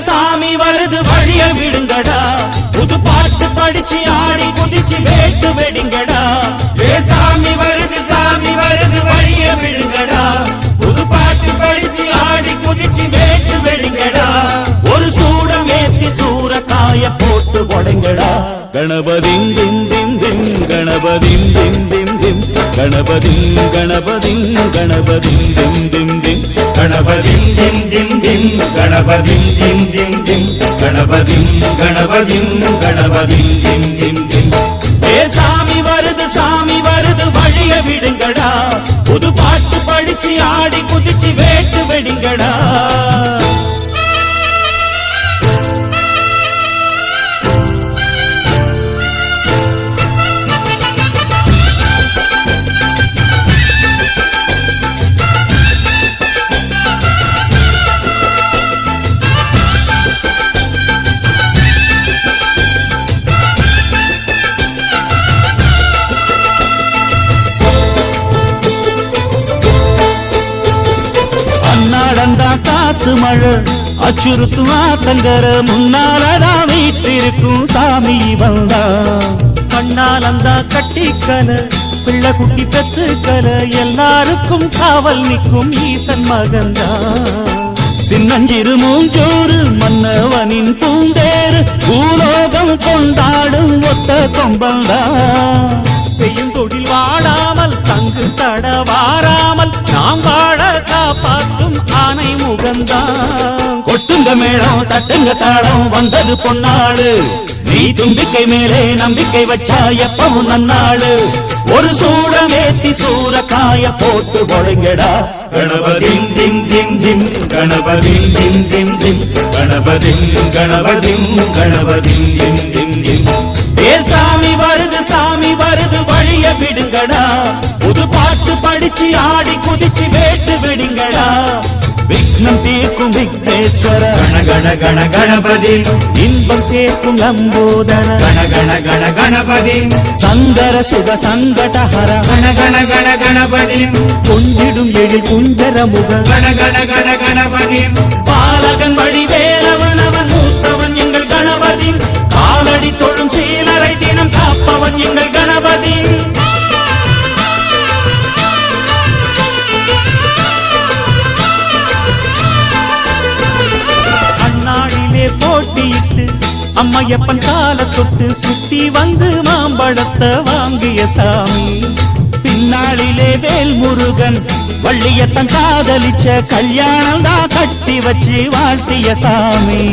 சாமி வருது வழிய விடுங்கடா, புது பாட்டு படிச்சு ஆடி குதிச்சு வேட்டு வெடிங்கடா. சாமி வருது வழிய விடுங்கடா, புது பாட்டு படிச்சு ஆடி குதிச்சு வேட்டு வெடிங்கடா. ஒரு சூடம் ஏத்தி சூரக்காய போட்டு உடைங்கடா. கணபதிம் திம் திம் திம் கணபதிம் திம் திம் திம் கணபதிம் கணபதிம் கணபதிம் திம் திம் திம் கணபதிம் திம் திம் திம் கணபதிம் திம் திம் திம் கணபதிம் கணபதிம் கணபதிம் திம் திம் திம். சாமி வருது வழிய விடுங்கடா, புது பாட்டு படிச்சு ஆடி குதிச்சு வேட்டு வெடிங்கடா. காத்து மழை அச்சுறுத்தும் ஆத்தங்கர முன்னாலதான் வீட்டிருக்கும் சாமி வந்தா. கண்ணாலந்தா கட்டிக்கல பிள்ளை குட்டி பெத்துக்கல எல்லாருக்கும் காவல் நிற்கும் ஈசன் மகந்தா. சின்னஞ்சிறு மூஞ்சோறு மன்னவனின் பூந்தேறு பூலோகம் கொண்டாடும் ஒத்த கொம்பந்தா. செய்யும் தொழில் வாடாமல் தங்கு தட வாராமல் நாம் வாழ காப்பாற்றும் ஆனை முகந்தான். கொட்டுங்க மேளம் தட்டுங்க தாளம் வந்தது பொன்னாடு, நீ தும்பிக்கை மேலே நம்பிக்கை வச்சா எப்பவும் நன்னாடு. ஒரு சூடம் ஏத்தி சூரக்காய போட்டு ஒழுங்கடா. கணபதிம் திம் திம் திம் கணபதிம் திம் திம் திம் கணபதிம் கணபதிம் கணபதிம் திம் திம் திம். சாமி வருது வழிய விடுங்கடா, புது பாட்டு படிச்சு ஆடி குதிச்சு வேட்டு வெடிங்கடா. விக்னம் தீர்க்கும் விக்னேஸ்வர கண கண கணபதி, இன்பம் சேர்க்கும் லம்போதர கண கண கண கணபதி, சந்தர சுக சங்கடஹர கண கண கண கணபதி, கொஞ்சிடும் எழில் குஞ்சர முக கண கண கண கணபதி. பாலகன் வழிவேலவன் அவன் மூத்தவன் எங்கள் கணபதி, காலடி தொழும் சீலரை தினம் காப்பவன் எங்கள் கணபதி. அண்ணாடிலே போட்டியிட்டு அம்மையப்பன் கால தொட்டு சுத்தி வந்து மாம்பழத்தை வாங்கிய சாமி. பின்னாளிலே வேல் முருகன் வள்ளியத்தன் காதலிச்ச கல்யாணம் தான் கட்டி வச்சு வாழ்த்திய சாமி.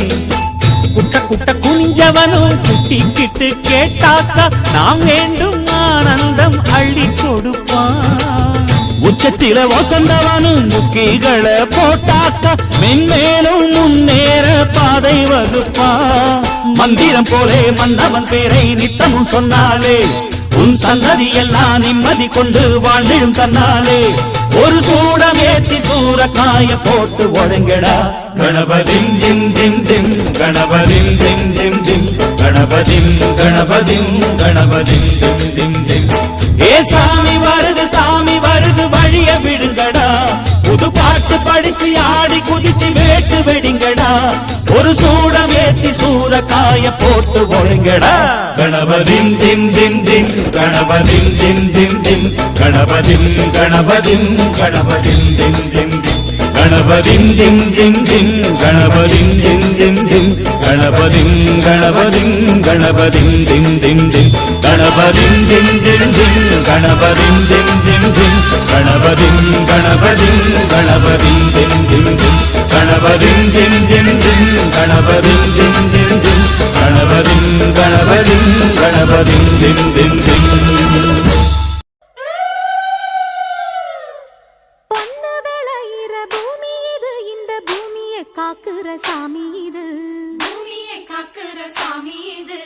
குட்ட குட்ட குஞ்சவனும் குட்டிக்கிட்டு கேட்டாக்கா நாம் வேண்டும் ஆனந்தம் அள்ளி கொடுப்பான். உச்சத்தில வசந்தவனும் முக்கிகளை போட்டாக்கா மென்மேலும் முன்னேற பாதை வகுப்பான். மந்திரம் போலே மன்னவன் பேரை நித்தமும் சொன்னாலே உன் சன்னதி எல்லாம் நிம்மதி கொண்டு வாழ்ந்திடும் தன்னாலே. ஒரு சூடம் ஏத்தி சூரக்காய போட்டு ஒழுங்கடா. கணபதிம் திம் திம் திம் கணபதிம் திம் திம் திம் கணபதிம் கணபதிம் கணபதிம் திம் திம் திம். சாமி வருது வழிய விடுங்கடா, புது பாட்டு படிச்சு ஆடி குதிச்சு வேட்டு வெடிங்கடா. ஒரு சூடம் ஏத்தி சூரக்காய போட்டு ஒழுங்கடா. கணபதிம் திம் திம் திம் கணபதிம் திம் திம் திம் கணபதிம் கணபதிம் கணபதிம் திம் திம் திம் கணபதிம் திம் திம் திம் கணபதிம் திம் திம் திம் கணபதிம் கணபதிம் கணபதிம் திம் திம் திம். கணபதிம் திம் திம் திம் கணபதிம் திம் திம் திம் கணபதிம் கணபதிம் கணபதிம் திம் திம் திம் கணபதிம் திம் திம் திம் கணபதிம் திம் திம் திம் கணபதிம் கணபதிம் கணபதிம் திம் திம் திம் பொன்னு விளையிற பூமி இது, இந்த பூமியை காக்குற சாமி இது, பூமியை காக்குற சாமி இது.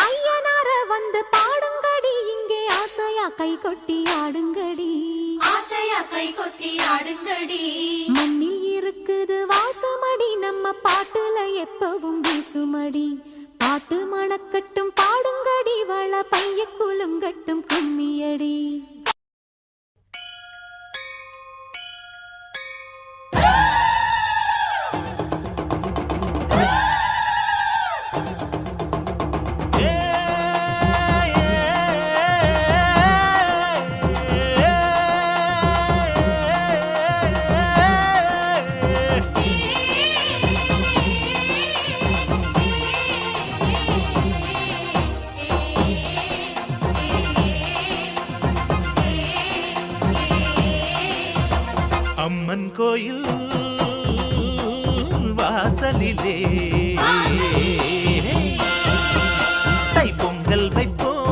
ஐயனார வந்து பாடுங்கடி, இங்கே ஆசையா கை கொட்டி ஆடுங்கடி, ஆசையா கை கொட்டி ஆடுங்கடி. மண்ணில் இருக்குது வாசமடி, நம்ம பாட்டுல எப்பவும் வீசுமடி, பாட்டு மணக்கட்டும் பாடுங்கடி, வள பைய குலுங்கட்டும் கும்மியடி. அம்மன் கோயில் வாசலிலே தை பொங்கல் வைப்போம்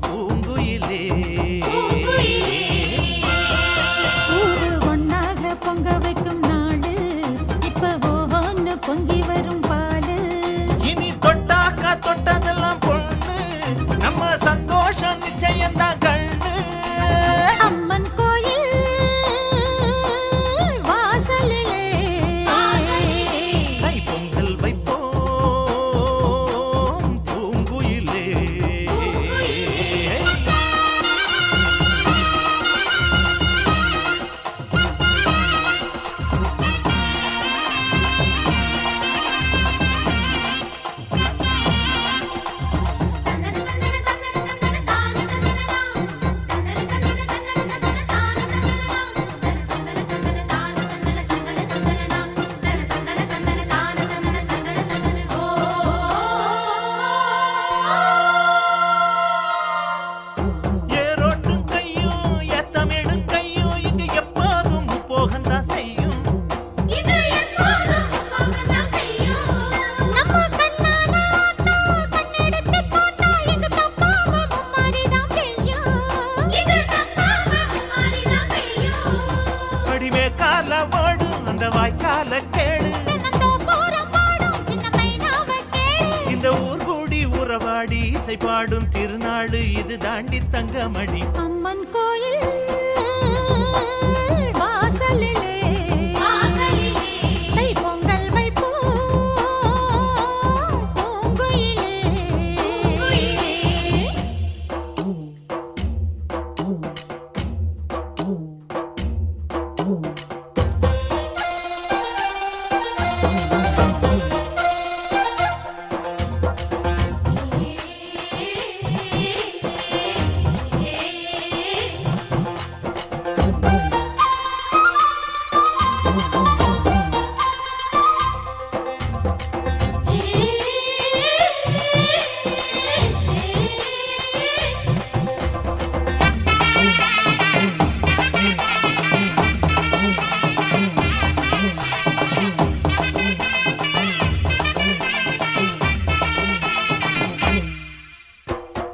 பூங்குயிலே. ஊரு ஒன்னாக பொங்க வைக்கும் நாடு, இப்ப ஒவ்வொன்னு பொங்கி வரும் பாலு. இனி தொட்டாக்கா தொட்டதெல்லாம் பொண்ணு, நம்ம சந்தோஷம் நிச்சயம்தான் கண்ணு. அம்மன் கோயில் வாசலிலே தை பொங்கல் வைப்போம் பூங்குயிலே. ஏரோட்டும் கையும் ஏத்தமிடும் கையும் இங்கு எப்போதும் போகத்தான் செய்யும். இது எப்போதும் போகத்தான் செய்யும். நம்ம கண்ணால ஆட்டா, கண்ணெடுத்து பார்த்தா எங்க தப்பாம மும்மாரிதான் பெய்யும். இது தப்பாம மாறிதான் பெய்யும். அடிமே கால ஓடும் அந்த வாய்க்கால கேடு, தென்னந்தோப்புறம் பாடும் சின்ன மைனாவ கேளு. இந்த ஊர் கூடி உறவாடி இசை பாடும் திருநாடு இது தாண்டி தங்கமணி. அம்மன் கோயில் வாசலிலே வாசலிலே தை பொங்கல் வைப்போம் பூங்குயிலே.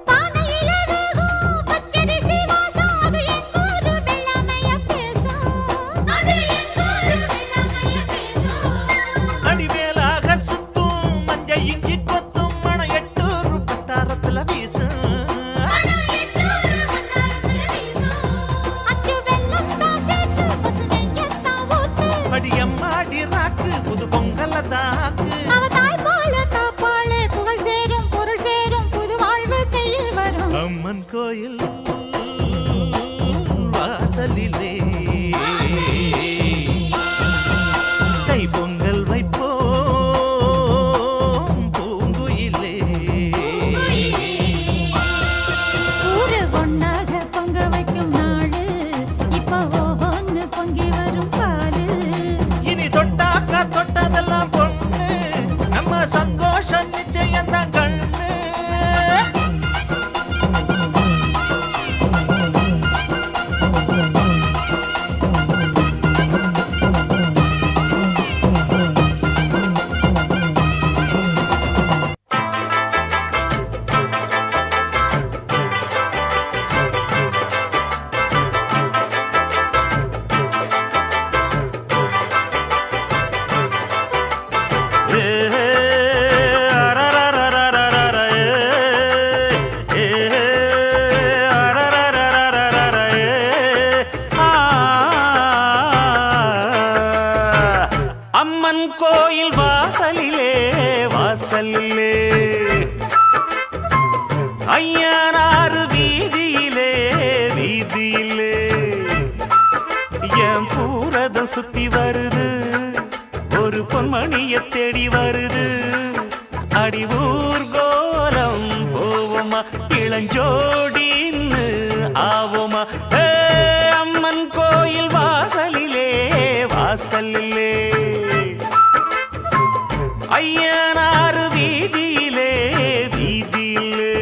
பானையில வேகும் பச்சரிசி வாசம், அது எங்கூரு வெள்ளாமைய பேசும். அது எங்கூரு வெள்ளாமைய பேசும். அடிமேலாக சுத்தும் மஞ்ச இஞ்சி கொத்தும் மணம் 800 பட்டாரத்துல வீசும். பணம் 800 வட்டாரத்துல வீசும். அச்சு வெல்லம் தான் சேர்த்து பசுநெய்யத்தான் ஊத்து. அடியம்மாடி ராக்கு புது பொங்கல தாக்கு. அவ தாய் போல காப்பாளே, புகழ் சேரும் பொருள் சேரும், புது வாழ்வு கையில் வரும். அம்மன் கோயில் வாசலிலே தை பொங்கல் வைப்போம் பூங்குயிலே. ஊரு ஒன்னாக பொங்க வைக்கும் நாடு, இப்ப ஒவ்வொன்னு பொங்கி வரும் பாலு. இனி தொட்டாக்கா தொட்டதெல்லாம் பொண்ணு, நம்ம சந்தோஷம் நிச்சயம்தான் கண்ணு. இளஞ்சோடின்னு ஆவோமா அம்மன் கோயில் வாசலிலே வாசலிலே ஐயனாறு வீதியிலே வீதியிலே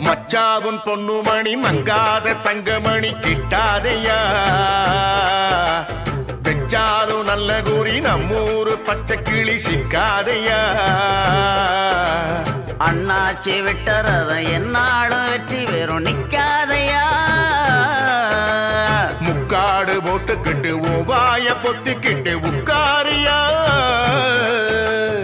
மச்சாவும் பொண்ணுமணி மங்காத தங்கமணி கிட்டாதையா வெச்சாலும் நல்ல கூறி நம்மூரு பச்சை கிளி சிக்காதையா அண்ணாச்சி விட்டறத என்னாலும் வெற்றி வெறும் நிக்காதையா முக்காடு போட்டுக்கிட்டு ஓவாய பொத்திக்கிட்டு உட்காரியா